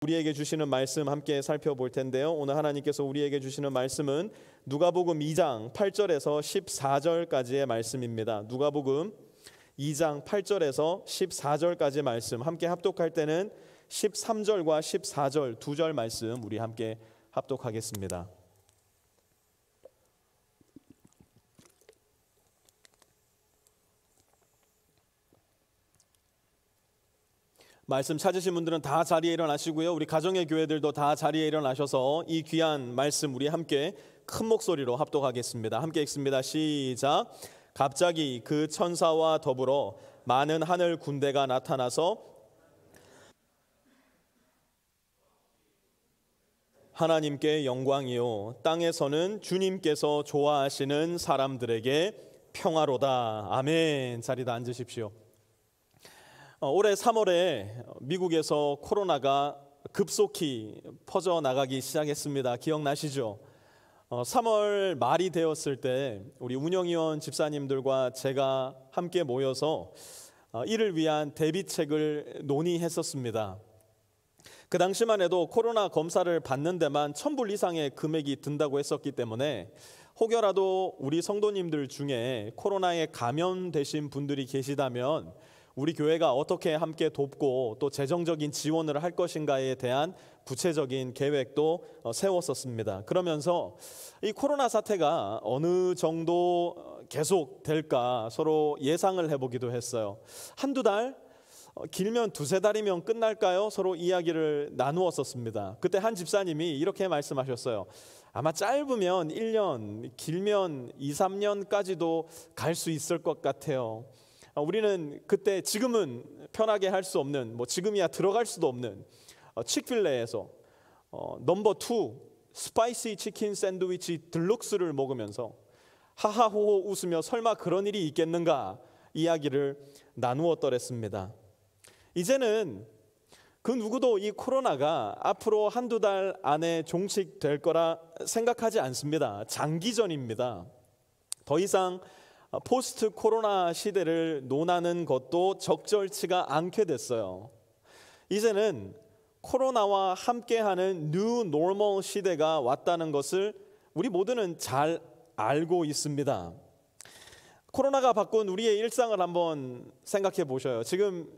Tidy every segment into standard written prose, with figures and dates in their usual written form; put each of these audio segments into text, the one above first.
우리에게 주시는 말씀 함께 살펴볼 텐데요. 오늘 하나님께서 우리에게 주시는 말씀은 누가복음 2장 8절에서 14절까지의 말씀입니다. 누가복음 2장 8절에서 14절까지의 말씀, 함께 합독할 때는 13절과 14절 두 절 말씀 우리 함께 합독하겠습니다. 말씀 찾으신 분들은 다 자리에 일어나시고요. 우리 가정의 교회들도 다 자리에 일어나셔서 이 귀한 말씀 우리 함께 큰 목소리로 합독하겠습니다. 함께 읽습니다. 시작. 갑자기 그 천사와 더불어 많은 하늘 군대가 나타나서 하나님께 영광이요 땅에서는 주님께서 좋아하시는 사람들에게 평화로다. 아멘. 자리다 앉으십시오. 올해 3월에 미국에서 코로나가 급속히 퍼져나가기 시작했습니다. 기억나시죠? 3월 말이 되었을 때 우리 운영위원 집사님들과 제가 함께 모여서 이를 위한 대비책을 논의했었습니다. 그 당시만 해도 코로나 검사를 받는 데만 1,000불 이상의 금액이 든다고 했었기 때문에 혹여라도 우리 성도님들 중에 코로나에 감염되신 분들이 계시다면 우리 교회가 어떻게 함께 돕고 또 재정적인 지원을 할 것인가에 대한 구체적인 계획도 세웠었습니다. 그러면서 이 코로나 사태가 어느 정도 계속 될까 서로 예상을 해보기도 했어요. 한두 달? 길면 두세 달이면 끝날까요? 서로 이야기를 나누었었습니다. 그때 한 집사님이 이렇게 말씀하셨어요. 아마 짧으면 1년, 길면 2, 3년까지도 갈 수 있을 것 같아요. 우리는 그때 지금은 편하게 할 수 없는, 지금이야 들어갈 수도 없는 치크필레에서 넘버 2 스파이시 치킨 샌드위치 딜럭스를 먹으면서 하하호호 웃으며 설마 그런 일이 있겠는가 이야기를 나누었더랬습니다. 이제는 그 누구도 이 코로나가 앞으로 한두 달 안에 종식될 거라 생각하지 않습니다. 장기전입니다. 더 이상 포스트 코로나 시대를 논하는 것도 적절치가 않게 됐어요. 이제는 코로나와 함께하는 뉴 노멀 시대가 왔다는 것을 우리 모두는 잘 알고 있습니다. 코로나가 바꾼 우리의 일상을 한번 생각해 보셔요. 지금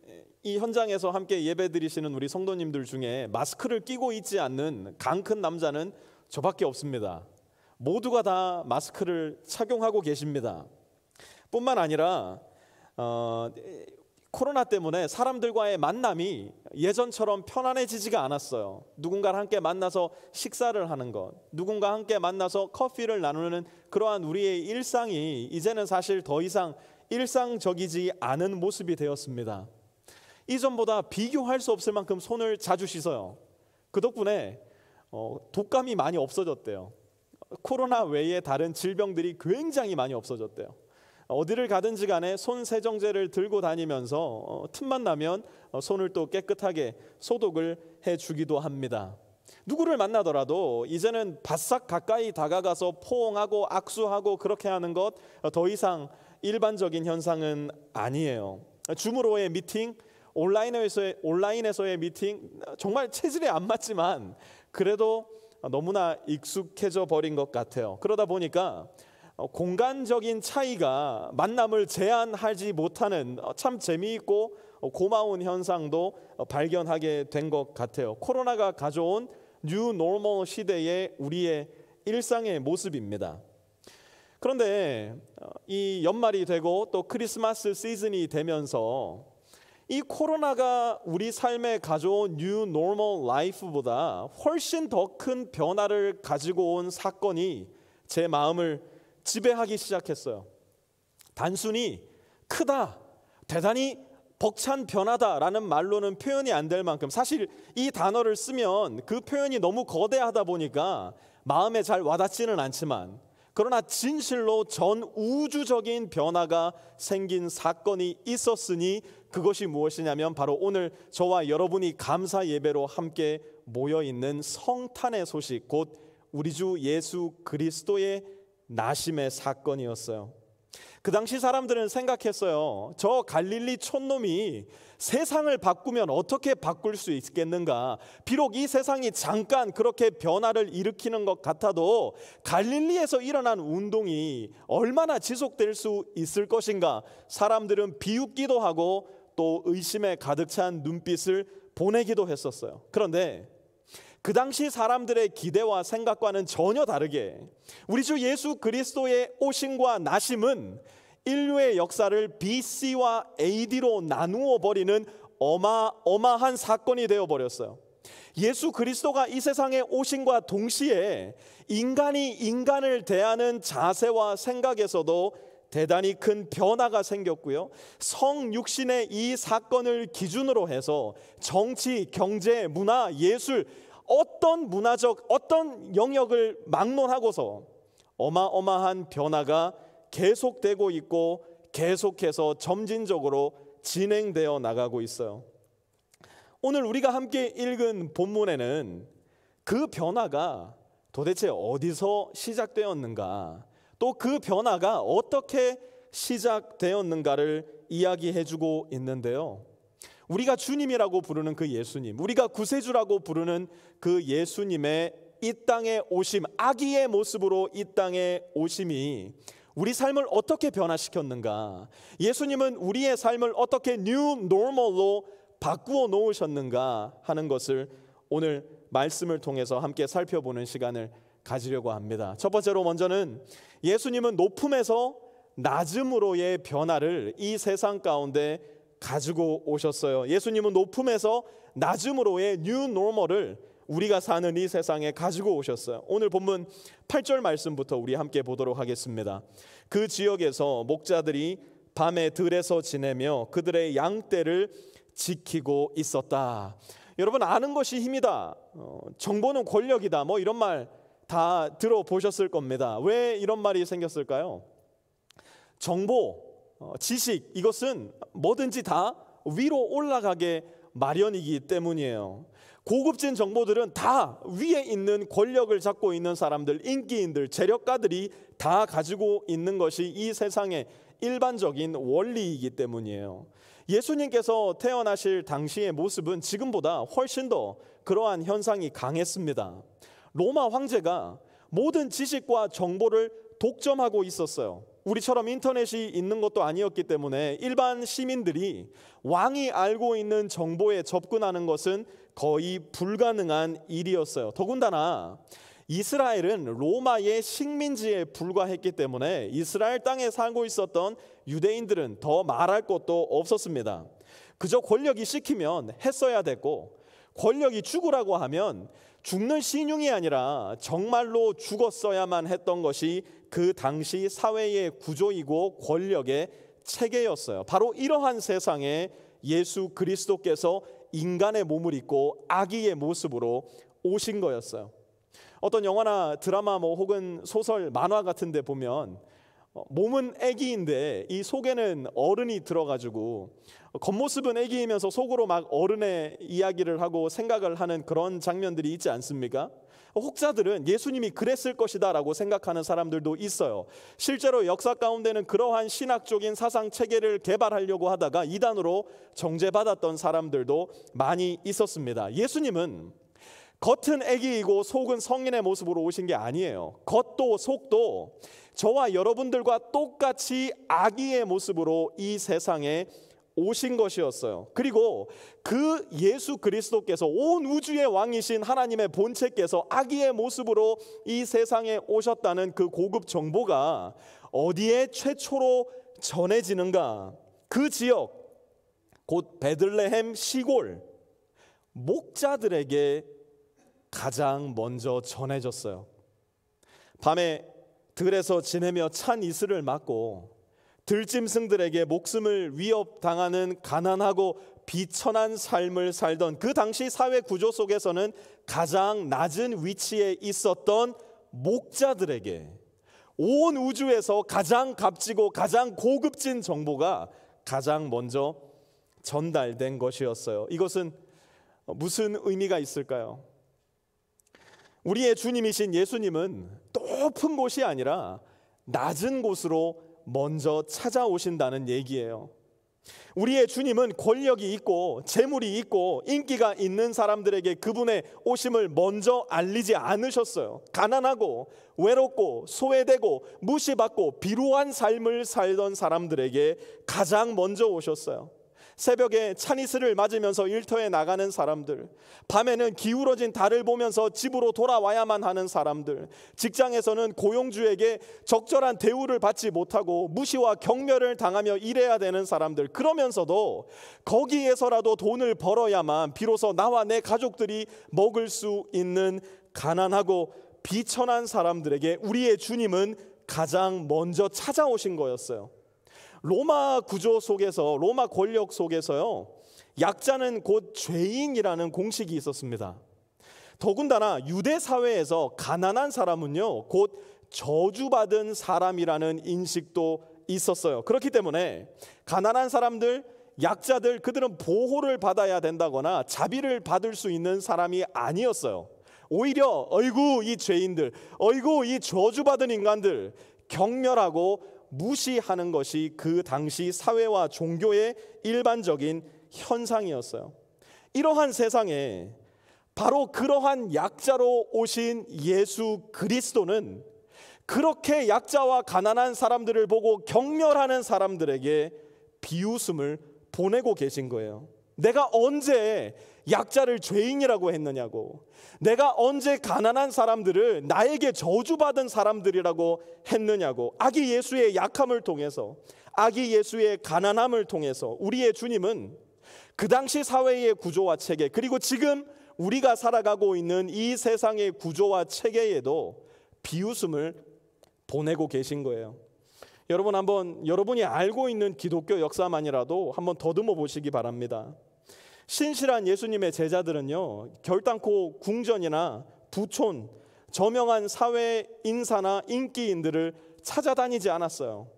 이 현장에서 함께 예배 드리시는 우리 성도님들 중에 마스크를 끼고 있지 않는 강 큰 남자는 저밖에 없습니다. 모두가 다 마스크를 착용하고 계십니다. 뿐만 아니라 코로나 때문에 사람들과의 만남이 예전처럼 편안해지지가 않았어요. 누군가를 함께 만나서 식사를 하는 것, 누군가 함께 만나서 커피를 나누는 그러한 우리의 일상이 이제는 사실 더 이상 일상적이지 않은 모습이 되었습니다. 이전보다 비교할 수 없을 만큼 손을 자주 씻어요. 그 덕분에 독감이 많이 없어졌대요. 코로나 외에 다른 질병들이 굉장히 많이 없어졌대요. 어디를 가든지 간에 손 세정제를 들고 다니면서 틈만 나면 손을 또 깨끗하게 소독을 해주기도 합니다. 누구를 만나더라도 이제는 바싹 가까이 다가가서 포옹하고 악수하고 그렇게 하는 것 더 이상 일반적인 현상은 아니에요. 줌으로의 미팅, 온라인에서의 미팅 정말 체질에 안 맞지만 그래도 너무나 익숙해져 버린 것 같아요. 그러다 보니까 공간적인 차이가 만남을 제한하지 못하는 참 재미있고 고마운 현상도 발견하게 된 것 같아요. 코로나가 가져온 뉴 노멀 시대의 우리의 일상의 모습입니다. 그런데 이 연말이 되고 또 크리스마스 시즌이 되면서 이 코로나가 우리 삶에 가져온 뉴 노멀 라이프보다 훨씬 더 큰 변화를 가지고 온 사건이 제 마음을 지배하기 시작했어요. 단순히 크다, 대단히 벅찬 변화다라는 말로는 표현이 안 될 만큼 사실 이 단어를 쓰면 그 표현이 너무 거대하다 보니까 마음에 잘 와닿지는 않지만 그러나 진실로 전 우주적인 변화가 생긴 사건이 있었으니 그것이 무엇이냐면 바로 오늘 저와 여러분이 감사 예배로 함께 모여있는 성탄의 소식, 곧 우리 주 예수 그리스도의 나심의 사건이었어요. 그 당시 사람들은 생각했어요. 저 갈릴리 촌놈이 세상을 바꾸면 어떻게 바꿀 수 있겠는가? 비록 이 세상이 잠깐 그렇게 변화를 일으키는 것 같아도 갈릴리에서 일어난 운동이 얼마나 지속될 수 있을 것인가? 사람들은 비웃기도 하고 또 의심에 가득 찬 눈빛을 보내기도 했었어요. 그런데 그 당시 사람들의 기대와 생각과는 전혀 다르게 우리 주 예수 그리스도의 오심과 나심은 인류의 역사를 BC와 AD로 나누어 버리는 어마어마한 사건이 되어 버렸어요. 예수 그리스도가 이 세상에 오심과 동시에 인간이 인간을 대하는 자세와 생각에서도 대단히 큰 변화가 생겼고요. 성육신의 이 사건을 기준으로 해서 정치, 경제, 문화, 예술 어떤 문화적 어떤 영역을 막론하고서 어마어마한 변화가 계속되고 있고 계속해서 점진적으로 진행되어 나가고 있어요. 오늘 우리가 함께 읽은 본문에는 그 변화가 도대체 어디서 시작되었는가, 또 그 변화가 어떻게 시작되었는가를 이야기해주고 있는데요. 우리가 주님이라고 부르는 그 예수님, 우리가 구세주라고 부르는 그 예수님의 이 땅에 오심, 아기의 모습으로 이 땅에 오심이 우리 삶을 어떻게 변화시켰는가, 예수님은 우리의 삶을 어떻게 뉴 노멀로 바꾸어 놓으셨는가 하는 것을 오늘 말씀을 통해서 함께 살펴보는 시간을 가지려고 합니다. 첫 번째로 먼저는 예수님은 높음에서 낮음으로의 변화를 이 세상 가운데 가지고 오셨어요. 예수님은 높음에서 낮음으로의 뉴 노멀을 우리가 사는 이 세상에 가지고 오셨어요. 오늘 본문 8절 말씀부터 우리 함께 보도록 하겠습니다. 그 지역에서 목자들이 밤에 들에서 지내며 그들의 양떼를 지키고 있었다. 여러분, 아는 것이 힘이다, 정보는 권력이다, 뭐 이런 말 다 들어보셨을 겁니다. 왜 이런 말이 생겼을까요? 정보, 지식, 이것은 뭐든지 다 위로 올라가게 마련이기 때문이에요. 고급진 정보들은 다 위에 있는 권력을 잡고 있는 사람들, 인기인들, 재력가들이 다 가지고 있는 것이 이 세상의 일반적인 원리이기 때문이에요. 예수님께서 태어나실 당시의 모습은 지금보다 훨씬 더 그러한 현상이 강했습니다. 로마 황제가 모든 지식과 정보를 독점하고 있었어요. 우리처럼 인터넷이 있는 것도 아니었기 때문에 일반 시민들이 왕이 알고 있는 정보에 접근하는 것은 거의 불가능한 일이었어요. 더군다나 이스라엘은 로마의 식민지에 불과했기 때문에 이스라엘 땅에 살고 있었던 유대인들은 더 말할 것도 없었습니다. 그저 권력이 시키면 했어야 됐고, 권력이 죽으라고 하면 죽는 신용이 아니라 정말로 죽었어야만 했던 것이 그 당시 사회의 구조이고 권력의 체계였어요. 바로 이러한 세상에 예수 그리스도께서 인간의 몸을 입고 아기의 모습으로 오신 거였어요. 어떤 영화나 드라마 혹은 소설, 만화 같은 데 보면 몸은 아기인데 이 속에는 어른이 들어가지고 겉모습은 아기이면서 속으로 막 어른의 이야기를 하고 생각을 하는 그런 장면들이 있지 않습니까? 혹자들은 예수님이 그랬을 것이다 라고 생각하는 사람들도 있어요. 실제로 역사 가운데는 그러한 신학적인 사상 체계를 개발하려고 하다가 이단으로 정죄받았던 사람들도 많이 있었습니다. 예수님은 겉은 아기이고 속은 성인의 모습으로 오신 게 아니에요. 겉도 속도 저와 여러분들과 똑같이 아기의 모습으로 이 세상에 오신 것이었어요. 그리고 그 예수 그리스도께서, 온 우주의 왕이신 하나님의 본체께서 아기의 모습으로 이 세상에 오셨다는 그 고급 정보가 어디에 최초로 전해지는가? 그 지역, 곧 베들레헴 시골 목자들에게 가장 먼저 전해졌어요. 밤에 들에서 지내며 찬 이슬을 맞고 들짐승들에게 목숨을 위협당하는 가난하고 비천한 삶을 살던 그 당시 사회 구조 속에서는 가장 낮은 위치에 있었던 목자들에게 온 우주에서 가장 값지고 가장 고급진 정보가 가장 먼저 전달된 것이었어요. 이것은 무슨 의미가 있을까요? 우리의 주님이신 예수님은 높은 곳이 아니라 낮은 곳으로 먼저 찾아오신다는 얘기예요. 우리의 주님은 권력이 있고 재물이 있고 인기가 있는 사람들에게 그분의 오심을 먼저 알리지 않으셨어요. 가난하고 외롭고 소외되고 무시받고 비루한 삶을 살던 사람들에게 가장 먼저 오셨어요. 새벽에 찬이슬을 맞으면서 일터에 나가는 사람들, 밤에는 기울어진 달을 보면서 집으로 돌아와야만 하는 사람들, 직장에서는 고용주에게 적절한 대우를 받지 못하고 무시와 경멸을 당하며 일해야 되는 사람들, 그러면서도 거기에서라도 돈을 벌어야만 비로소 나와 내 가족들이 먹을 수 있는 가난하고 비천한 사람들에게 우리의 주님은 가장 먼저 찾아오신 거였어요. 로마 구조 속에서, 로마 권력 속에서요, 약자는 곧 죄인이라는 공식이 있었습니다. 더군다나 유대 사회에서 가난한 사람은요, 곧 저주받은 사람이라는 인식도 있었어요. 그렇기 때문에 가난한 사람들, 약자들, 그들은 보호를 받아야 된다거나 자비를 받을 수 있는 사람이 아니었어요. 오히려 어이구 이 죄인들, 어이구 이 저주받은 인간들, 경멸하고 무시하는 것이 그 당시 사회와 종교의 일반적인 현상이었어요. 이러한 세상에 바로 그러한 약자로 오신 예수 그리스도는 그렇게 약자와 가난한 사람들을 보고 경멸하는 사람들에게 비웃음을 보내고 계신 거예요. 내가 언제 약자를 죄인이라고 했느냐고, 내가 언제 가난한 사람들을 나에게 저주받은 사람들이라고 했느냐고. 아기 예수의 약함을 통해서, 아기 예수의 가난함을 통해서 우리의 주님은 그 당시 사회의 구조와 체계, 그리고 지금 우리가 살아가고 있는 이 세상의 구조와 체계에도 비웃음을 보내고 계신 거예요. 여러분, 한번 여러분이 알고 있는 기독교 역사만이라도 한번 더듬어 보시기 바랍니다. 신실한 예수님의 제자들은요, 결단코 궁전이나 부촌, 저명한 사회 인사나 인기인들을 찾아다니지 않았어요.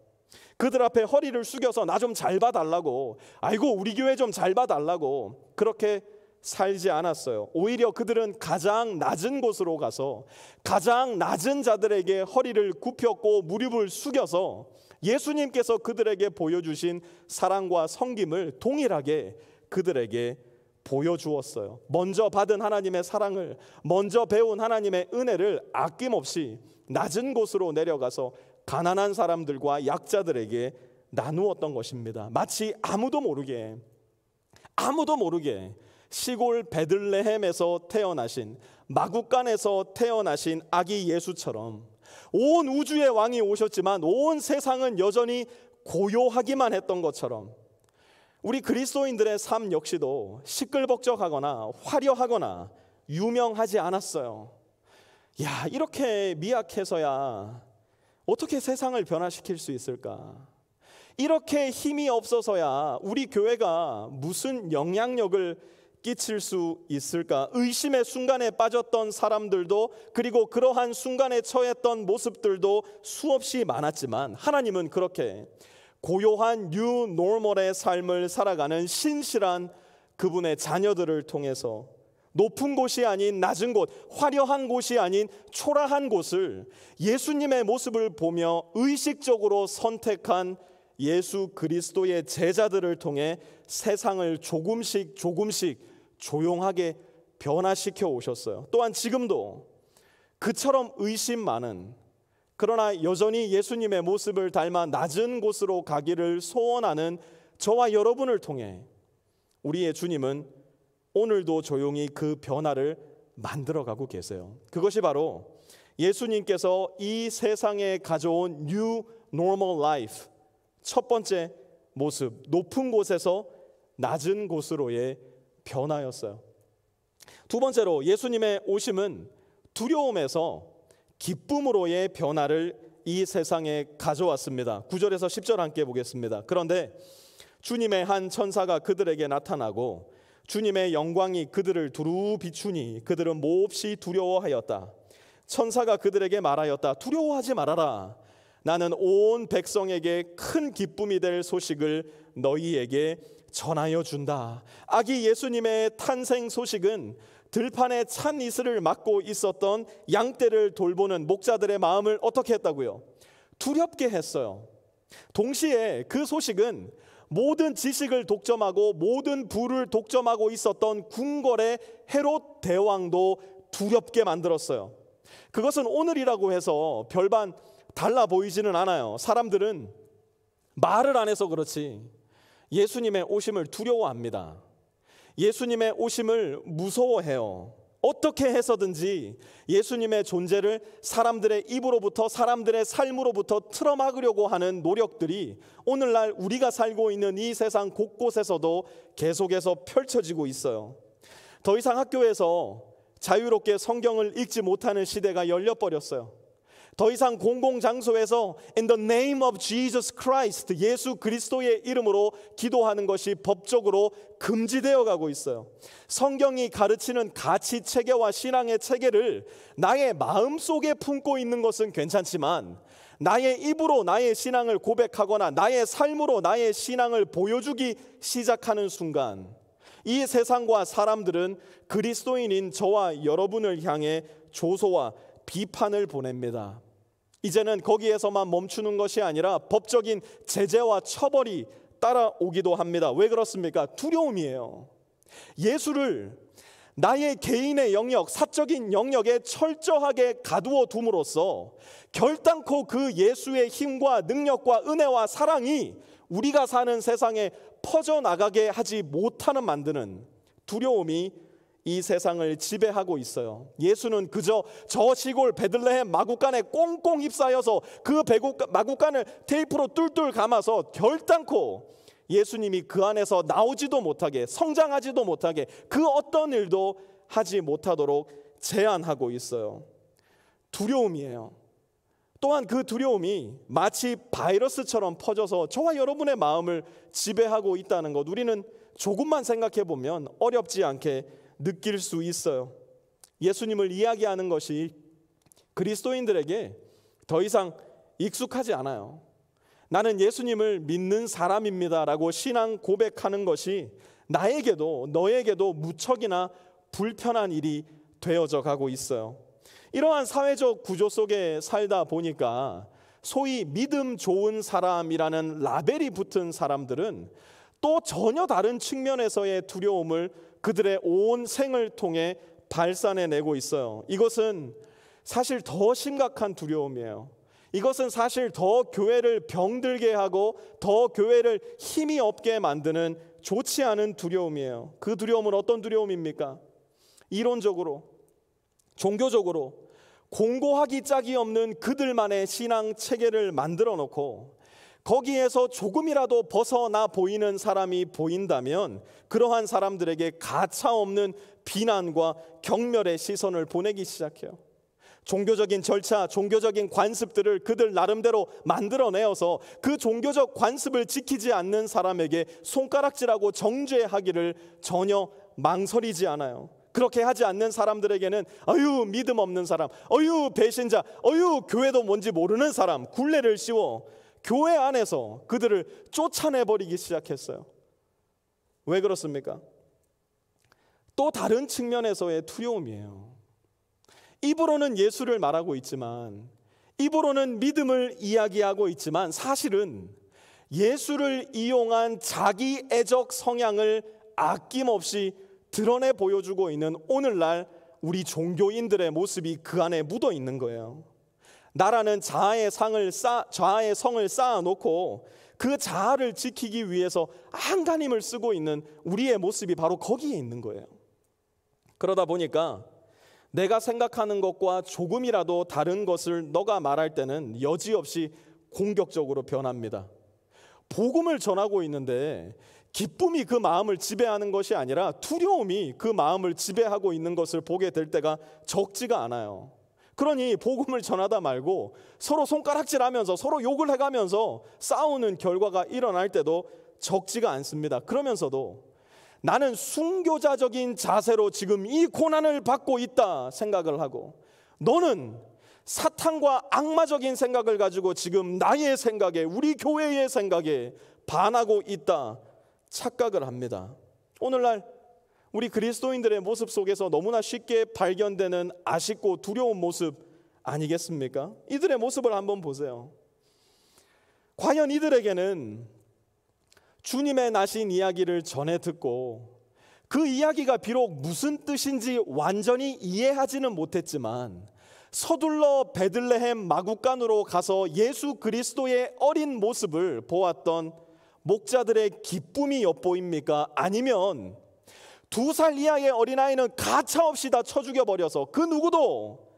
그들 앞에 허리를 숙여서 나 좀 잘 봐달라고, 아이고 우리 교회 좀 잘 봐달라고 그렇게 살지 않았어요. 오히려 그들은 가장 낮은 곳으로 가서 가장 낮은 자들에게 허리를 굽혔고 무릎을 숙여서 예수님께서 그들에게 보여주신 사랑과 섬김을 동일하게 그들에게 보여주었어요. 먼저 받은 하나님의 사랑을, 먼저 배운 하나님의 은혜를 아낌없이 낮은 곳으로 내려가서 가난한 사람들과 약자들에게 나누었던 것입니다. 마치 아무도 모르게 시골 베들레헴에서 태어나신, 마구간에서 태어나신 아기 예수처럼 온 우주의 왕이 오셨지만 온 세상은 여전히 고요하기만 했던 것처럼 우리 그리스도인들의 삶 역시도 시끌벅적하거나 화려하거나 유명하지 않았어요. 야, 이렇게 미약해서야 어떻게 세상을 변화시킬 수 있을까? 이렇게 힘이 없어서야 우리 교회가 무슨 영향력을 끼칠 수 있을까? 의심의 순간에 빠졌던 사람들도, 그리고 그러한 순간에 처했던 모습들도 수없이 많았지만 하나님은 그렇게 고요한 뉴 노멀의 삶을 살아가는 신실한 그분의 자녀들을 통해서 높은 곳이 아닌 낮은 곳, 화려한 곳이 아닌 초라한 곳을 예수님의 모습을 보며 의식적으로 선택한 예수 그리스도의 제자들을 통해 세상을 조금씩 조용하게 변화시켜 오셨어요. 또한 지금도 그처럼 의심 많은, 그러나 여전히 예수님의 모습을 닮아 낮은 곳으로 가기를 소원하는 저와 여러분을 통해 우리의 주님은 오늘도 조용히 그 변화를 만들어가고 계세요. 그것이 바로 예수님께서 이 세상에 가져온 New Normal Life, 첫 번째 모습, 높은 곳에서 낮은 곳으로의 변화였어요. 두 번째로 예수님의 오심은 두려움에서 기쁨으로의 변화를 이 세상에 가져왔습니다. 9절에서 10절 함께 보겠습니다. 그런데 주님의 한 천사가 그들에게 나타나고 주님의 영광이 그들을 두루 비추니 그들은 몹시 두려워하였다. 천사가 그들에게 말하였다. 두려워하지 말아라. 나는 온 백성에게 큰 기쁨이 될 소식을 너희에게 전하여 준다. 아기 예수님의 탄생 소식은 들판에 찬 이슬을 맞고 있었던 양떼를 돌보는 목자들의 마음을 어떻게 했다고요? 두렵게 했어요. 동시에 그 소식은 모든 지식을 독점하고 모든 부를 독점하고 있었던 궁궐의 헤롯 대왕도 두렵게 만들었어요. 그것은 오늘이라고 해서 별반 달라 보이지는 않아요. 사람들은 말을 안 해서 그렇지 예수님의 오심을 두려워합니다. 예수님의 오심을 무서워해요. 어떻게 해서든지 예수님의 존재를 사람들의 입으로부터, 사람들의 삶으로부터 틀어막으려고 하는 노력들이 오늘날 우리가 살고 있는 이 세상 곳곳에서도 계속해서 펼쳐지고 있어요. 더 이상 학교에서 자유롭게 성경을 읽지 못하는 시대가 열려버렸어요. 더 이상 공공장소에서 In the name of Jesus Christ, 예수 그리스도의 이름으로 기도하는 것이 법적으로 금지되어 가고 있어요. 성경이 가르치는 가치 체계와 신앙의 체계를 나의 마음속에 품고 있는 것은 괜찮지만 나의 입으로 나의 신앙을 고백하거나 나의 삶으로 나의 신앙을 보여주기 시작하는 순간 이 세상과 사람들은 그리스도인인 저와 여러분을 향해 조소와 비판을 보냅니다. 이제는 거기에서만 멈추는 것이 아니라 법적인 제재와 처벌이 따라오기도 합니다. 왜 그렇습니까? 두려움이에요. 예수를 나의 개인의 영역, 사적인 영역에 철저하게 가두어 둠으로써 결단코 그 예수의 힘과 능력과 은혜와 사랑이 우리가 사는 세상에 퍼져나가게 하지 못하는 만드는 두려움이 이 세상을 지배하고 있어요. 예수는 그저 저 시골 베들레헴 마구간에 꽁꽁 휩싸여서 그 마구간을 테이프로 뚫뚫 감아서 결단코 예수님이 그 안에서 나오지도 못하게, 성장하지도 못하게, 그 어떤 일도 하지 못하도록 제한하고 있어요. 두려움이에요. 또한 그 두려움이 마치 바이러스처럼 퍼져서 저와 여러분의 마음을 지배하고 있다는 것, 우리는 조금만 생각해 보면 어렵지 않게 느낄 수 있어요. 예수님을 이야기하는 것이 그리스도인들에게 더 이상 익숙하지 않아요. 나는 예수님을 믿는 사람입니다라고 신앙 고백하는 것이 나에게도 너에게도 무척이나 불편한 일이 되어져 가고 있어요. 이러한 사회적 구조 속에 살다 보니까 소위 믿음 좋은 사람이라는 라벨이 붙은 사람들은 또 전혀 다른 측면에서의 두려움을 그들의 온 생을 통해 발산해내고 있어요. 이것은 사실 더 심각한 두려움이에요. 이것은 사실 더 교회를 병들게 하고 더 교회를 힘이 없게 만드는 좋지 않은 두려움이에요. 그 두려움은 어떤 두려움입니까? 이론적으로, 종교적으로 공고하기 짝이 없는 그들만의 신앙 체계를 만들어 놓고 거기에서 조금이라도 벗어나 보이는 사람이 보인다면 그러한 사람들에게 가차없는 비난과 경멸의 시선을 보내기 시작해요. 종교적인 절차, 종교적인 관습들을 그들 나름대로 만들어내어서 그 종교적 관습을 지키지 않는 사람에게 손가락질하고 정죄하기를 전혀 망설이지 않아요. 그렇게 하지 않는 사람들에게는 어휴 믿음 없는 사람, 어휴 배신자, 어휴 교회도 뭔지 모르는 사람, 굴레를 씌워 교회 안에서 그들을 쫓아내버리기 시작했어요. 왜 그렇습니까? 또 다른 측면에서의 두려움이에요. 입으로는 예수를 말하고 있지만, 입으로는 믿음을 이야기하고 있지만 사실은 예수를 이용한 자기 애적 성향을 아낌없이 드러내 보여주고 있는 오늘날 우리 종교인들의 모습이 그 안에 묻어 있는 거예요. 나라는 자아의 성을 쌓아놓고 그 자아를 지키기 위해서 안간힘을 쓰고 있는 우리의 모습이 바로 거기에 있는 거예요. 그러다 보니까 내가 생각하는 것과 조금이라도 다른 것을 너가 말할 때는 여지없이 공격적으로 변합니다. 복음을 전하고 있는데 기쁨이 그 마음을 지배하는 것이 아니라 두려움이 그 마음을 지배하고 있는 것을 보게 될 때가 적지가 않아요. 그러니 복음을 전하다 말고 서로 손가락질하면서 서로 욕을 해가면서 싸우는 결과가 일어날 때도 적지가 않습니다. 그러면서도 나는 순교자적인 자세로 지금 이 고난을 받고 있다 생각을 하고, 너는 사탄과 악마적인 생각을 가지고 지금 나의 생각에, 우리 교회의 생각에 반하고 있다 착각을 합니다. 오늘날 우리 그리스도인들의 모습 속에서 너무나 쉽게 발견되는 아쉽고 두려운 모습 아니겠습니까? 이들의 모습을 한번 보세요. 과연 이들에게는 주님의 나신 이야기를 전해 듣고 그 이야기가 비록 무슨 뜻인지 완전히 이해하지는 못했지만 서둘러 베들레헴 마구간으로 가서 예수 그리스도의 어린 모습을 보았던 목자들의 기쁨이 엿보입니까? 아니면 2살 이하의 어린아이는 가차없이 다 쳐 죽여버려서 그 누구도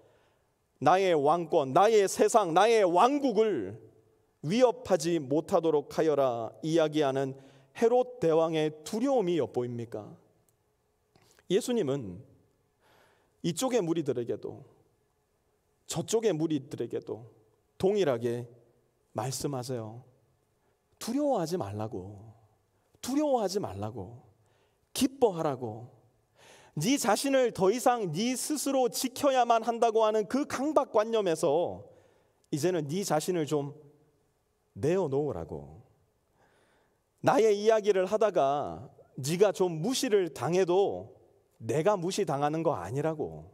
나의 왕권, 나의 세상, 나의 왕국을 위협하지 못하도록 하여라 이야기하는 헤롯 대왕의 두려움이 엿보입니까? 예수님은 이쪽의 무리들에게도 저쪽의 무리들에게도 동일하게 말씀하세요. 두려워하지 말라고, 두려워하지 말라고, 기뻐하라고. 네 자신을 더 이상 네 스스로 지켜야만 한다고 하는 그 강박관념에서 이제는 네 자신을 좀 내어놓으라고. 나의 이야기를 하다가 네가 좀 무시를 당해도 내가 무시당하는 거 아니라고.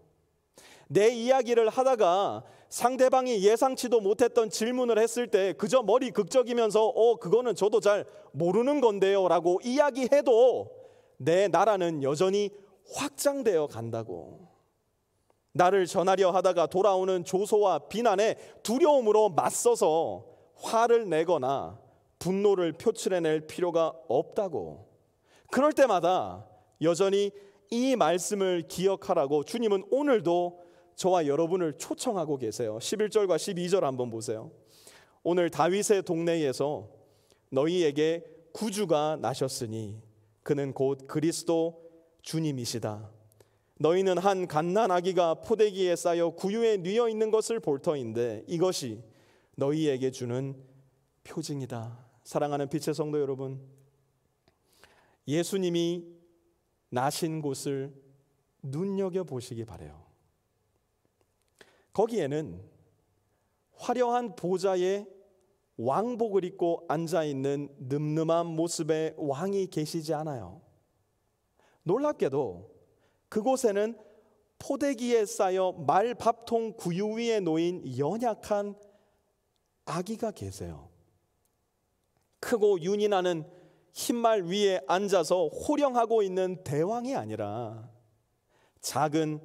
내 이야기를 하다가 상대방이 예상치도 못했던 질문을 했을 때 그저 머리 극적이면서 그거는 저도 잘 모르는 건데요 라고 이야기해도 내 나라는 여전히 확장되어 간다고. 나를 전하려 하다가 돌아오는 조소와 비난에 두려움으로 맞서서 화를 내거나 분노를 표출해낼 필요가 없다고. 그럴 때마다 여전히 이 말씀을 기억하라고 주님은 오늘도 저와 여러분을 초청하고 계세요. 11절과 12절 한번 보세요. 오늘 다윗의 동네에서 너희에게 구주가 나셨으니 그는 곧 그리스도 주님이시다. 너희는 한 갓난 아기가 포대기에 쌓여 구유에 뉘어 있는 것을 볼 터인데 이것이 너희에게 주는 표징이다. 사랑하는 빛의 성도 여러분, 예수님이 나신 곳을 눈여겨보시기 바라요. 거기에는 화려한 보좌에 왕복을 입고 앉아있는 늠름한 모습의 왕이 계시지 않아요. 놀랍게도 그곳에는 포대기에 쌓여 말밥통 구유 위에 놓인 연약한 아기가 계세요. 크고 윤이 나는 흰말 위에 앉아서 호령하고 있는 대왕이 아니라 작은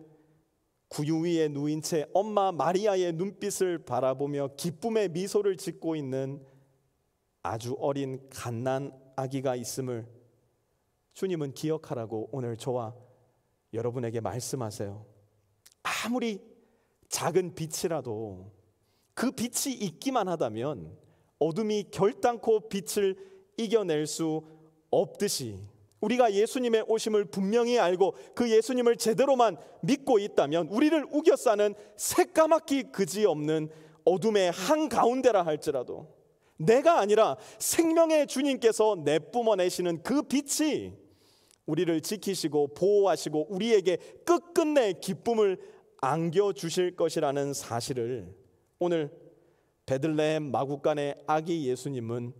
구유 위에 누인 채 엄마 마리아의 눈빛을 바라보며 기쁨의 미소를 짓고 있는 아주 어린 갓난 아기가 있음을 주님은 기억하라고 오늘 저와 여러분에게 말씀하세요. 아무리 작은 빛이라도 그 빛이 있기만 하다면 어둠이 결단코 빛을 이겨낼 수 없듯이 우리가 예수님의 오심을 분명히 알고 그 예수님을 제대로만 믿고 있다면 우리를 우겨싸는 새까맣기 그지없는 어둠의 한가운데라 할지라도 내가 아니라 생명의 주님께서 내뿜어내시는 그 빛이 우리를 지키시고 보호하시고 우리에게 끝끝내 기쁨을 안겨주실 것이라는 사실을 오늘 베들레헴 마구간의 아기 예수님은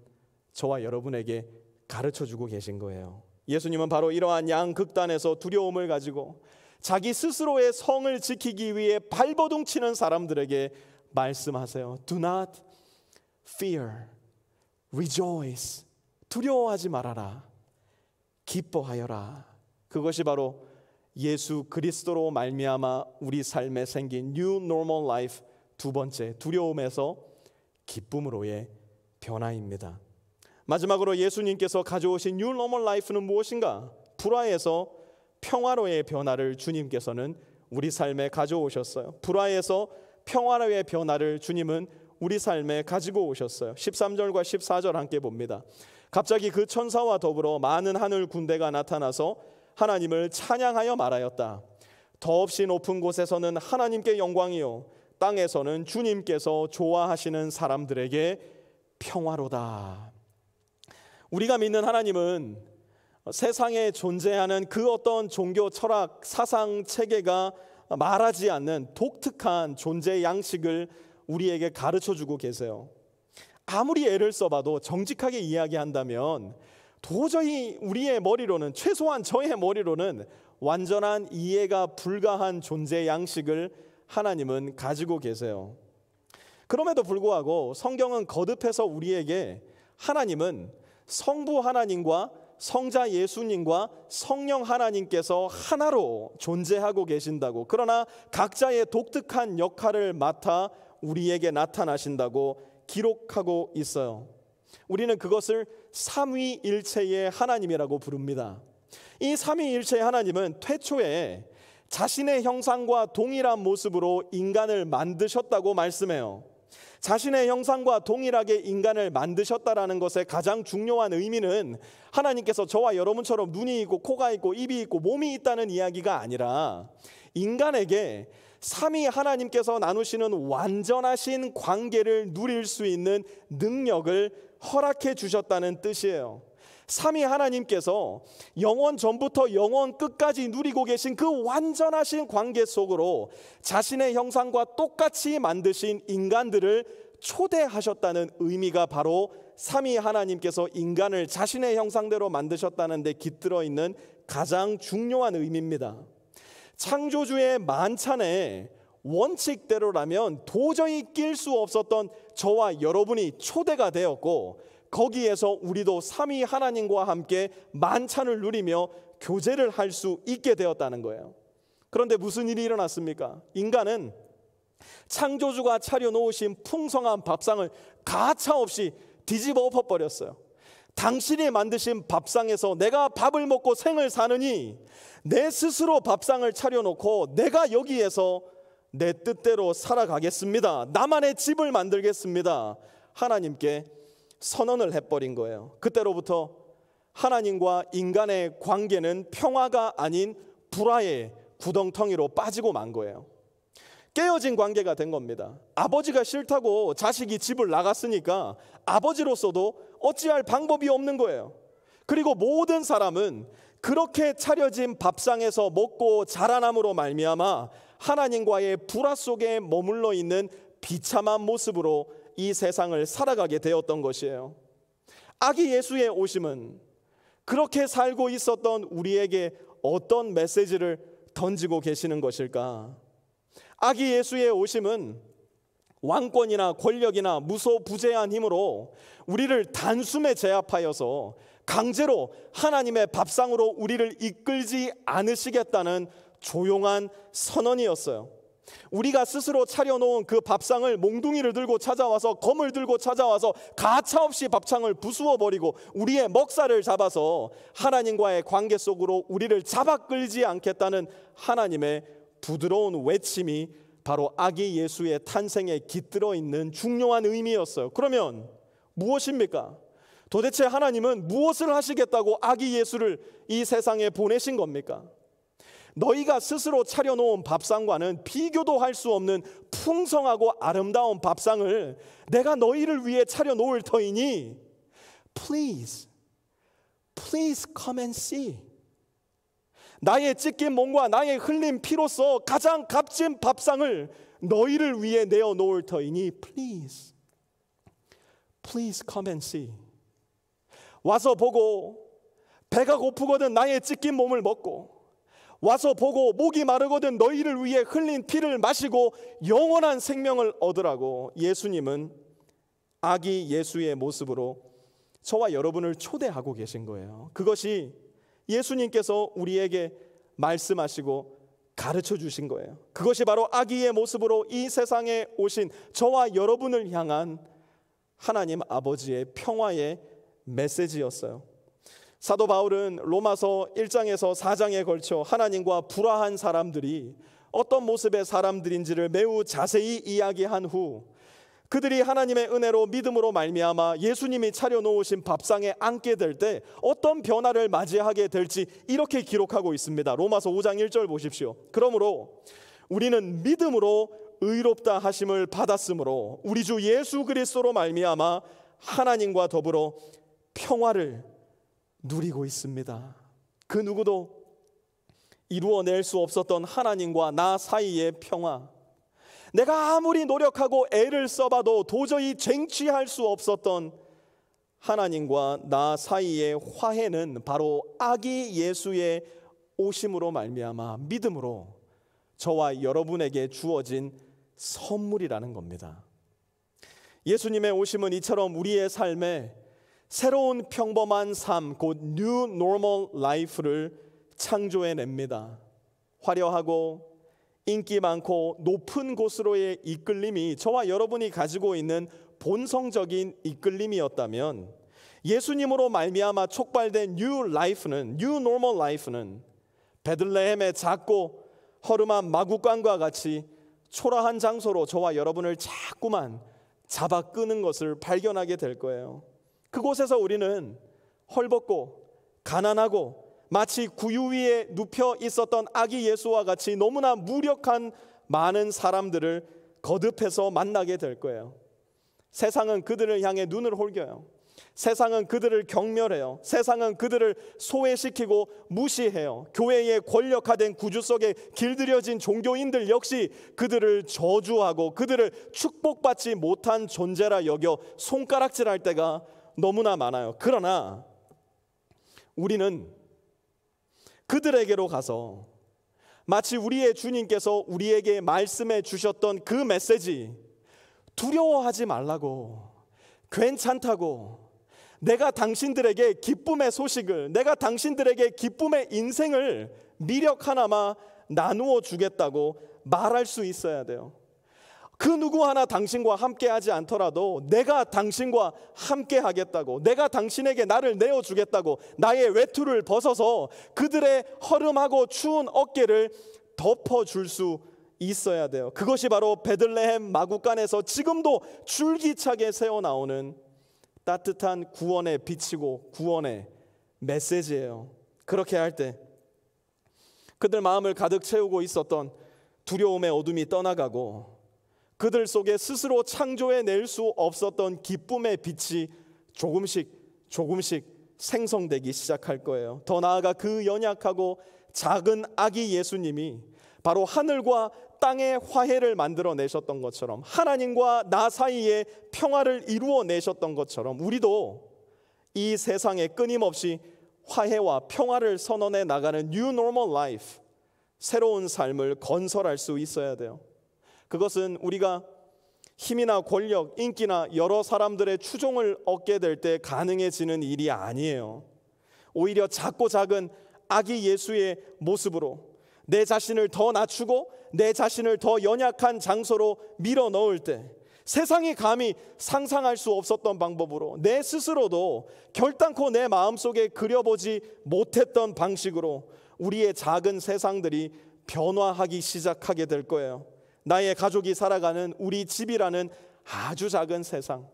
저와 여러분에게 가르쳐주고 계신 거예요. 예수님은 바로 이러한 양극단에서 두려움을 가지고 자기 스스로의 성을 지키기 위해 발버둥 치는 사람들에게 말씀하세요. Do not fear, rejoice. 두려워하지 말아라, 기뻐하여라. 그것이 바로 예수 그리스도로 말미암아 우리 삶에 생긴 New Normal Life 두 번째, 두려움에서 기쁨으로의 변화입니다. 마지막으로 예수님께서 가져오신 New Normal Life는 무엇인가? 불화에서 평화로의 변화를 주님께서는 우리 삶에 가져오셨어요. 불화에서 평화로의 변화를 주님은 우리 삶에 가지고 오셨어요. 13절과 14절 함께 봅니다. 갑자기 그 천사와 더불어 많은 하늘 군대가 나타나서 하나님을 찬양하여 말하였다. 더없이 높은 곳에서는 하나님께 영광이요 땅에서는 주님께서 좋아하시는 사람들에게 평화로다. 우리가 믿는 하나님은 세상에 존재하는 그 어떤 종교 철학 사상 체계가 말하지 않는 독특한 존재 양식을 우리에게 가르쳐주고 계세요. 아무리 애를 써봐도 정직하게 이야기한다면 도저히 우리의 머리로는, 최소한 저의 머리로는 완전한 이해가 불가한 존재 양식을 하나님은 가지고 계세요. 그럼에도 불구하고 성경은 거듭해서 우리에게 하나님은 성부 하나님과 성자 예수님과 성령 하나님께서 하나로 존재하고 계신다고, 그러나 각자의 독특한 역할을 맡아 우리에게 나타나신다고 기록하고 있어요. 우리는 그것을 삼위일체의 하나님이라고 부릅니다. 이 삼위일체의 하나님은 태초에 자신의 형상과 동일한 모습으로 인간을 만드셨다고 말씀해요. 자신의 형상과 동일하게 인간을 만드셨다라는 것의 가장 중요한 의미는 하나님께서 저와 여러분처럼 눈이 있고 코가 있고 입이 있고 몸이 있다는 이야기가 아니라 인간에게 삼위 하나님께서 나누시는 완전하신 관계를 누릴 수 있는 능력을 허락해 주셨다는 뜻이에요. 삼위 하나님께서 영원 전부터 영원 끝까지 누리고 계신 그 완전하신 관계 속으로 자신의 형상과 똑같이 만드신 인간들을 초대하셨다는 의미가 바로 삼위 하나님께서 인간을 자신의 형상대로 만드셨다는 데 깃들어 있는 가장 중요한 의미입니다. 창조주의 만찬에 원칙대로라면 도저히 낄 수 없었던 저와 여러분이 초대가 되었고, 거기에서 우리도 삼위 하나님과 함께 만찬을 누리며 교제를 할 수 있게 되었다는 거예요. 그런데 무슨 일이 일어났습니까? 인간은 창조주가 차려놓으신 풍성한 밥상을 가차없이 뒤집어 엎어버렸어요. 당신이 만드신 밥상에서 내가 밥을 먹고 생을 사느니 내 스스로 밥상을 차려놓고 내가 여기에서 내 뜻대로 살아가겠습니다. 나만의 집을 만들겠습니다. 하나님께 선언을 해버린 거예요. 그때로부터 하나님과 인간의 관계는 평화가 아닌 불화의 구덩텅이로 빠지고 만 거예요. 깨어진 관계가 된 겁니다. 아버지가 싫다고 자식이 집을 나갔으니까 아버지로서도 어찌할 방법이 없는 거예요. 그리고 모든 사람은 그렇게 차려진 밥상에서 먹고 자라남으로 말미암아 하나님과의 불화 속에 머물러 있는 비참한 모습으로 이 세상을 살아가게 되었던 것이에요. 아기 예수의 오심은 그렇게 살고 있었던 우리에게 어떤 메시지를 던지고 계시는 것일까? 아기 예수의 오심은 왕권이나 권력이나 무소부재한 힘으로 우리를 단숨에 제압하여서 강제로 하나님의 밥상으로 우리를 이끌지 않으시겠다는 조용한 선언이었어요. 우리가 스스로 차려놓은 그 밥상을 몽둥이를 들고 찾아와서 검을 들고 찾아와서 가차없이 밥상을 부수어버리고 우리의 먹살을 잡아서 하나님과의 관계 속으로 우리를 잡아 끌지 않겠다는 하나님의 부드러운 외침이 바로 아기 예수의 탄생에 깃들어 있는 중요한 의미였어요. 그러면 무엇입니까? 도대체 하나님은 무엇을 하시겠다고 아기 예수를 이 세상에 보내신 겁니까? 너희가 스스로 차려놓은 밥상과는 비교도 할 수 없는 풍성하고 아름다운 밥상을 내가 너희를 위해 차려놓을 터이니 Please come and see. 나의 찢긴 몸과 나의 흘린 피로써 가장 값진 밥상을 너희를 위해 내어놓을 터이니 Please come and see. 와서 보고 배가 고프거든 나의 찢긴 몸을 먹고 와서 보고 목이 마르거든 너희를 위해 흘린 피를 마시고 영원한 생명을 얻으라고 예수님은 아기 예수의 모습으로 저와 여러분을 초대하고 계신 거예요. 그것이 예수님께서 우리에게 말씀하시고 가르쳐 주신 거예요. 그것이 바로 아기의 모습으로 이 세상에 오신 저와 여러분을 향한 하나님 아버지의 평화의 메시지였어요. 사도 바울은 로마서 1장에서 4장에 걸쳐 하나님과 불화한 사람들이 어떤 모습의 사람들인지를 매우 자세히 이야기한 후 그들이 하나님의 은혜로 믿음으로 말미암아 예수님이 차려놓으신 밥상에 앉게 될 때 어떤 변화를 맞이하게 될지 이렇게 기록하고 있습니다. 로마서 5장 1절 보십시오. 그러므로 우리는 믿음으로 의롭다 하심을 받았으므로 우리 주 예수 그리스도로 말미암아 하나님과 더불어 평화를 누리고 있습니다. 그 누구도 이루어낼 수 없었던 하나님과 나 사이의 평화, 내가 아무리 노력하고 애를 써봐도 도저히 쟁취할 수 없었던 하나님과 나 사이의 화해는 바로 아기 예수의 오심으로 말미암아 믿음으로 저와 여러분에게 주어진 선물이라는 겁니다. 예수님의 오심은 이처럼 우리의 삶에 새로운 평범한 삶, 곧 New Normal Life를 창조해냅니다. 화려하고 인기 많고 높은 곳으로의 이끌림이 저와 여러분이 가지고 있는 본성적인 이끌림이었다면, 예수님으로 말미암아 촉발된 New Normal Life는 베들레헴의 작고 허름한 마구간과 같이 초라한 장소로 저와 여러분을 자꾸만 잡아 끄는 것을 발견하게 될 거예요. 그곳에서 우리는 헐벗고 가난하고 마치 구유 위에 눕혀 있었던 아기 예수와 같이 너무나 무력한 많은 사람들을 거듭해서 만나게 될 거예요. 세상은 그들을 향해 눈을 홀겨요. 세상은 그들을 경멸해요. 세상은 그들을 소외시키고 무시해요. 교회의 권력화된 구조 속에 길들여진 종교인들 역시 그들을 저주하고 그들을 축복받지 못한 존재라 여겨 손가락질할 때가 너무나 많아요. 그러나 우리는 그들에게로 가서 마치 우리의 주님께서 우리에게 말씀해 주셨던 그 메시지, 두려워하지 말라고, 괜찮다고, 내가 당신들에게 기쁨의 소식을, 내가 당신들에게 기쁨의 인생을 미력 하나마 나누어 주겠다고 말할 수 있어야 돼요. 그 누구 하나 당신과 함께 하지 않더라도 내가 당신과 함께 하겠다고, 내가 당신에게 나를 내어주겠다고 나의 외투를 벗어서 그들의 허름하고 추운 어깨를 덮어줄 수 있어야 돼요. 그것이 바로 베들레헴 마구간에서 지금도 줄기차게 새어나오는 따뜻한 구원의 빛이고 구원의 메시지예요. 그렇게 할 때 그들 마음을 가득 채우고 있었던 두려움의 어둠이 떠나가고 그들 속에 스스로 창조해낼 수 없었던 기쁨의 빛이 조금씩 생성되기 시작할 거예요. 더 나아가 그 연약하고 작은 아기 예수님이 바로 하늘과 땅의 화해를 만들어내셨던 것처럼, 하나님과 나 사이에 평화를 이루어내셨던 것처럼 우리도 이 세상에 끊임없이 화해와 평화를 선언해 나가는 New Normal Life, 새로운 삶을 건설할 수 있어야 돼요. 그것은 우리가 힘이나 권력, 인기나 여러 사람들의 추종을 얻게 될 때 가능해지는 일이 아니에요. 오히려 작고 작은 아기 예수의 모습으로 내 자신을 더 낮추고 내 자신을 더 연약한 장소로 밀어 넣을 때, 세상이 감히 상상할 수 없었던 방법으로, 내 스스로도 결단코 내 마음속에 그려보지 못했던 방식으로 우리의 작은 세상들이 변화하기 시작하게 될 거예요. 나의 가족이 살아가는 우리 집이라는 아주 작은 세상,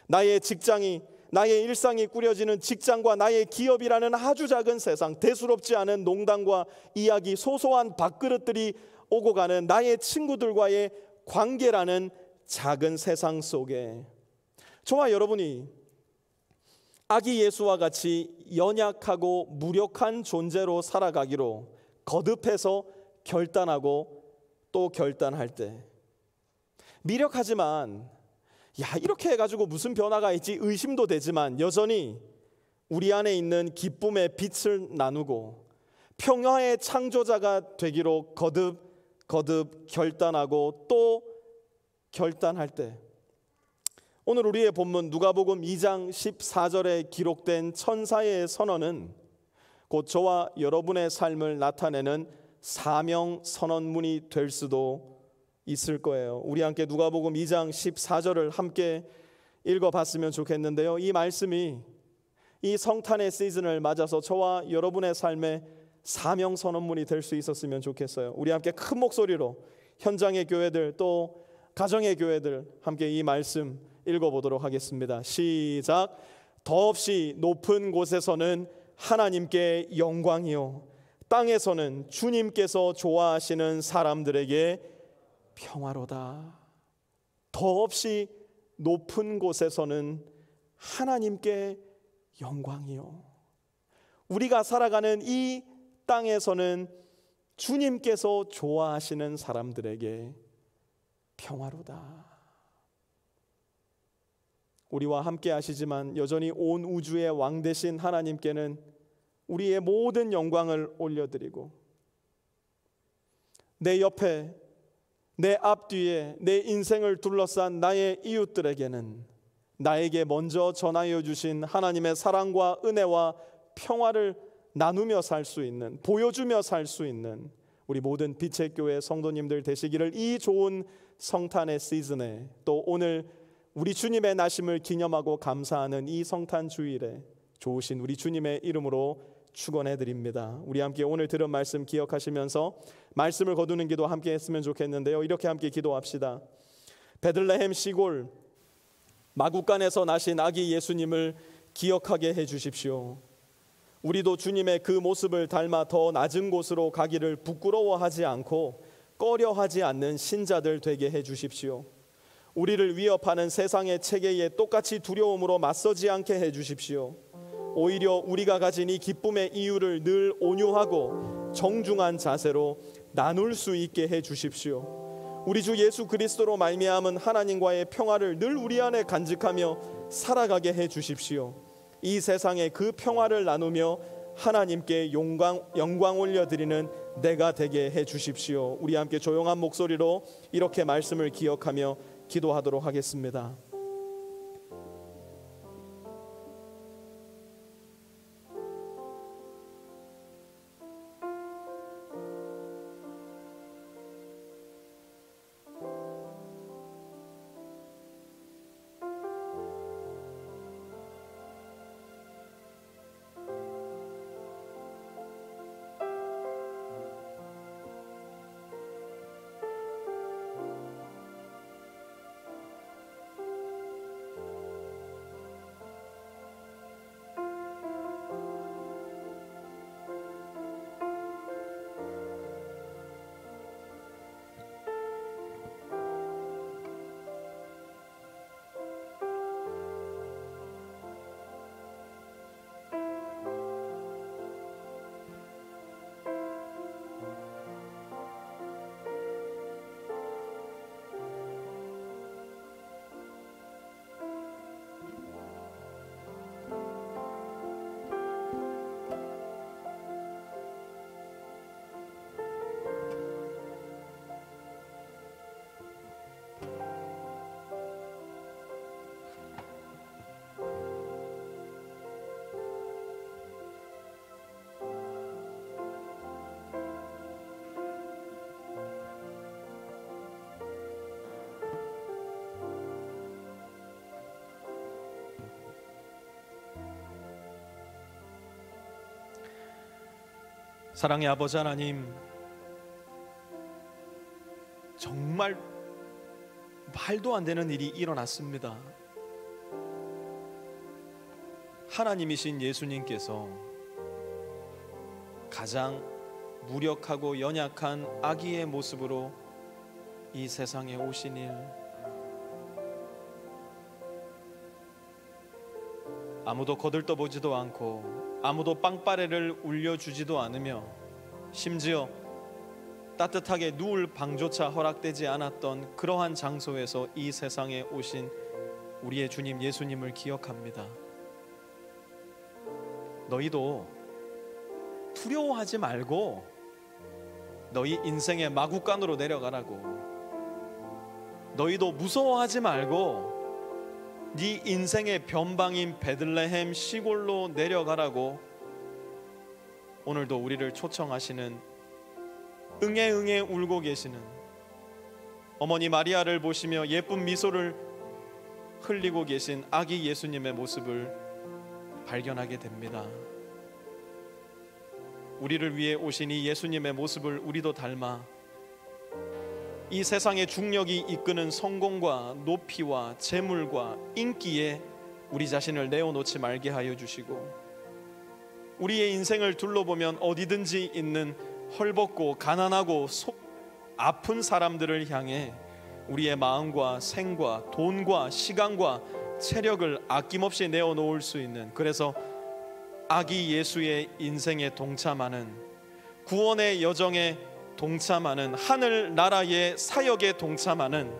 나의 직장이, 나의 일상이 꾸려지는 직장과 나의 기업이라는 아주 작은 세상, 대수롭지 않은 농담과 이야기, 소소한 밥그릇들이 오고 가는 나의 친구들과의 관계라는 작은 세상 속에 저와 여러분이 아기 예수와 같이 연약하고 무력한 존재로 살아가기로 거듭해서 결단하고 또 결단할 때, 미력하지만 이렇게 해가지고 무슨 변화가 있지 의심도 되지만 여전히 우리 안에 있는 기쁨의 빛을 나누고 평화의 창조자가 되기로 거듭 결단하고 또 결단할 때, 오늘 우리의 본문 누가복음 2장 14절에 기록된 천사의 선언은 곧 저와 여러분의 삶을 나타내는 사명 선언문이 될 수도 있을 거예요. 우리 함께 누가복음 2장 14절을 함께 읽어봤으면 좋겠는데요, 이 말씀이 이 성탄의 시즌을 맞아서 저와 여러분의 삶에 사명 선언문이 될 수 있었으면 좋겠어요. 우리 함께 큰 목소리로 현장의 교회들 또 가정의 교회들 함께 이 말씀 읽어보도록 하겠습니다. 시작. 더없이 높은 곳에서는 하나님께 영광이요, 땅에서는 주님께서 좋아하시는 사람들에게 평화로다. 더없이 높은 곳에서는 하나님께 영광이요, 우리가 살아가는 이 땅에서는 주님께서 좋아하시는 사람들에게 평화로다. 우리와 함께 하시지만 여전히 온 우주의 왕 되신 하나님께는 우리의 모든 영광을 올려드리고, 내 옆에 내 앞뒤에 내 인생을 둘러싼 나의 이웃들에게는 나에게 먼저 전하여 주신 하나님의 사랑과 은혜와 평화를 나누며 살 수 있는, 보여주며 살 수 있는 우리 모든 빛의 교회 성도님들 되시기를 이 좋은 성탄의 시즌에, 또 오늘 우리 주님의 나심을 기념하고 감사하는 이 성탄 주일에 좋으신 우리 주님의 이름으로 축원해 드립니다. 우리 함께 오늘 들은 말씀 기억하시면서 말씀을 거두는 기도 함께 했으면 좋겠는데요. 이렇게 함께 기도합시다. 베들레헴 시골 마구간에서 나신 아기 예수님을 기억하게 해 주십시오. 우리도 주님의 그 모습을 닮아 더 낮은 곳으로 가기를 부끄러워하지 않고 꺼려하지 않는 신자들 되게 해 주십시오. 우리를 위협하는 세상의 체계에 똑같이 두려움으로 맞서지 않게 해 주십시오. 오히려 우리가 가진 이 기쁨의 이유를 늘 온유하고 정중한 자세로 나눌 수 있게 해 주십시오. 우리 주 예수 그리스도로 말미암은 하나님과의 평화를 늘 우리 안에 간직하며 살아가게 해 주십시오. 이 세상에 그 평화를 나누며 하나님께 영광 올려드리는 내가 되게 해 주십시오. 우리 함께 조용한 목소리로 이렇게 말씀을 기억하며 기도하도록 하겠습니다. 사랑의 아버지 하나님, 정말 말도 안 되는 일이 일어났습니다. 하나님이신 예수님께서 가장 무력하고 연약한 아기의 모습으로 이 세상에 오신 일, 아무도 거들떠보지도 않고 아무도 빵빠레를 울려주지도 않으며 심지어 따뜻하게 누울 방조차 허락되지 않았던 그러한 장소에서 이 세상에 오신 우리의 주님 예수님을 기억합니다. 너희도 두려워하지 말고 너희 인생의 마구간으로 내려가라고, 너희도 무서워하지 말고 네 인생의 변방인 베들레헴 시골로 내려가라고 오늘도 우리를 초청하시는, 응애 울고 계시는 어머니 마리아를 보시며 예쁜 미소를 흘리고 계신 아기 예수님의 모습을 발견하게 됩니다. 우리를 위해 오신 이 예수님의 모습을 우리도 닮아 이 세상의 중력이 이끄는 성공과 높이와 재물과 인기에 우리 자신을 내어놓지 말게 하여 주시고, 우리의 인생을 둘러보면 어디든지 있는 헐벗고 가난하고 아픈 사람들을 향해 우리의 마음과 생과 돈과 시간과 체력을 아낌없이 내어놓을 수 있는, 그래서 아기 예수의 인생에 동참하는, 구원의 여정에 동참하는, 하늘 나라의 사역에 동참하는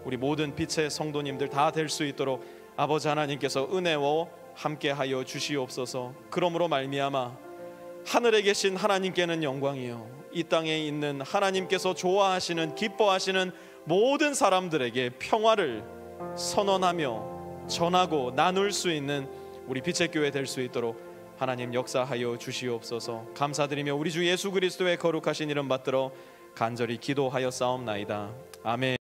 우리 모든 빛의 성도님들 다 될 수 있도록 아버지 하나님께서 은혜와 함께하여 주시옵소서. 그러므로 말미암아 하늘에 계신 하나님께는 영광이요, 이 땅에 있는 하나님께서 좋아하시는 기뻐하시는 모든 사람들에게 평화를 선언하며 전하고 나눌 수 있는 우리 빛의 교회 될 수 있도록 하나님 역사하여 주시옵소서. 감사드리며 우리 주 예수 그리스도의 거룩하신 이름 받들어 간절히 기도하여 싸움나이다. 아멘.